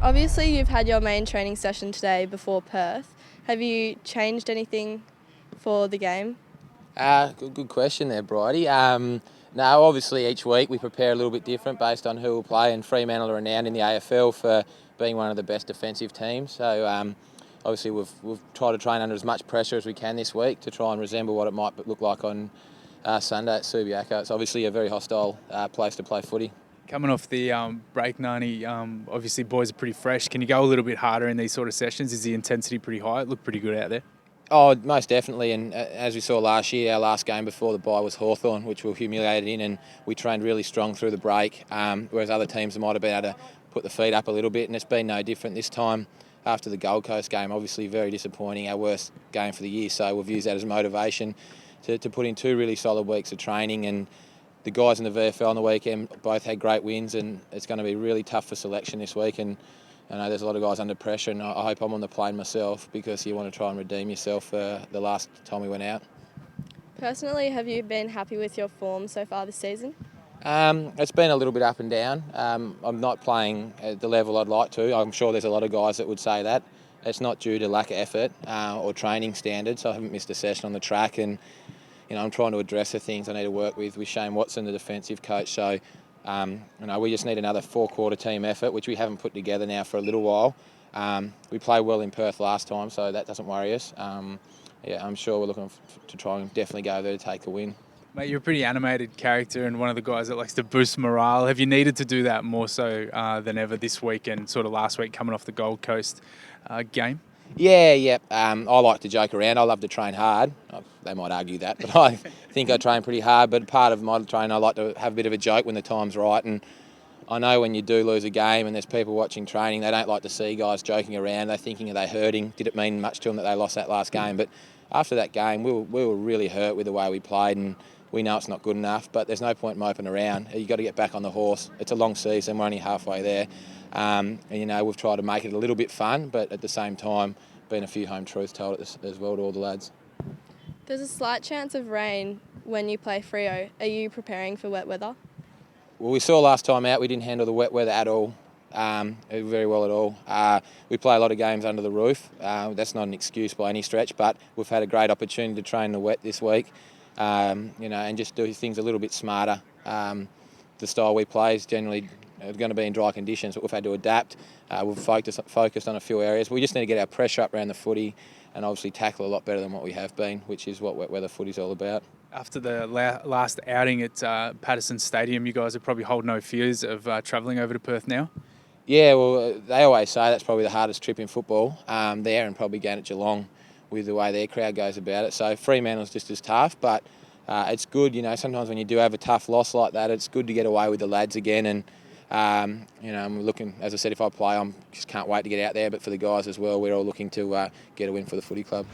Obviously, you've had your main training session today before Perth. Have you changed anything for the game? Good question there, Bridie. No, obviously each week we prepare a little bit different based on who will play, and Fremantle are renowned in the AFL for being one of the best defensive teams. So obviously we've tried to train under as much pressure as we can this week to try and resemble what it might look like on Sunday at Subiaco. It's obviously a very hostile place to play footy. Coming off the break, Nani, obviously boys are pretty fresh. Can you go a little bit harder in these sort of sessions? Is the intensity pretty high? It looked pretty good out there. Oh, most definitely. And as we saw last year, our last game before the bye was Hawthorn, which we were humiliated in, and we trained really strong through the break, whereas other teams might have been able to put the feet up a little bit, and it's been no different this time after the Gold Coast game. Obviously very disappointing, our worst game for the year, so we've used that as motivation to put in 2 really solid weeks of training. And the guys in the VFL on the weekend both had great wins, and it's going to be really tough for selection this week. And I know there's a lot of guys under pressure, and I hope I'm on the plane myself, because you want to try and redeem yourself for the last time we went out. Personally, have you been happy with your form so far this season? It's been a little bit up and down. I'm not playing at the level I'd like to. I'm sure there's a lot of guys that would say that. It's not due to lack of effort or training standards. I haven't missed a session on the track, and I'm trying to address the things I need to work with Shane Watson, the defensive coach. So we just need another 4-quarter team effort, which we haven't put together now for a little while. We played well in Perth last time, so that doesn't worry us. I'm sure we're looking to try and definitely go there to take the win. Mate, you're a pretty animated character and one of the guys that likes to boost morale. Have you needed to do that more so than ever this week and sort of last week coming off the Gold Coast game? Yeah. I like to joke around. I love to train hard. They might argue that, but I think I train pretty hard. But part of my training, I like to have a bit of a joke when the time's right. And I know when you do lose a game and there's people watching training, they don't like to see guys joking around. They're thinking, are they hurting? Did it mean much to them that they lost that last game? But after that game, we were really hurt with the way we played, and we know it's not good enough, but there's no point moping around. You've got to get back on the horse. It's a long season. We're only halfway there. We've tried to make it a little bit fun, but at the same time, been a few home truths told as well to all the lads. There's a slight chance of rain when you play Freo. Are you preparing for wet weather? Well, we saw last time out we didn't handle the wet weather at all, very well at all. We play a lot of games under the roof. That's not an excuse by any stretch, but we've had a great opportunity to train in the wet this week, and just do things a little bit smarter. The style we play is generally going to be in dry conditions, but we've had to adapt. We've focused on a few areas. We just need to get our pressure up around the footy and obviously tackle a lot better than what we have been, which is what wet weather footy's all about. After the last outing at Patterson Stadium, you guys have probably hold no fears of travelling over to Perth now? Yeah, well, they always say that's probably the hardest trip in football there, and probably going to Geelong with the way their crowd goes about it. So Fremantle's just as tough, but it's good, sometimes when you do have a tough loss like that, it's good to get away with the lads again. And, I'm looking, as I said, if I play, I just can't wait to get out there. But for the guys as well, we're all looking to get a win for the footy club.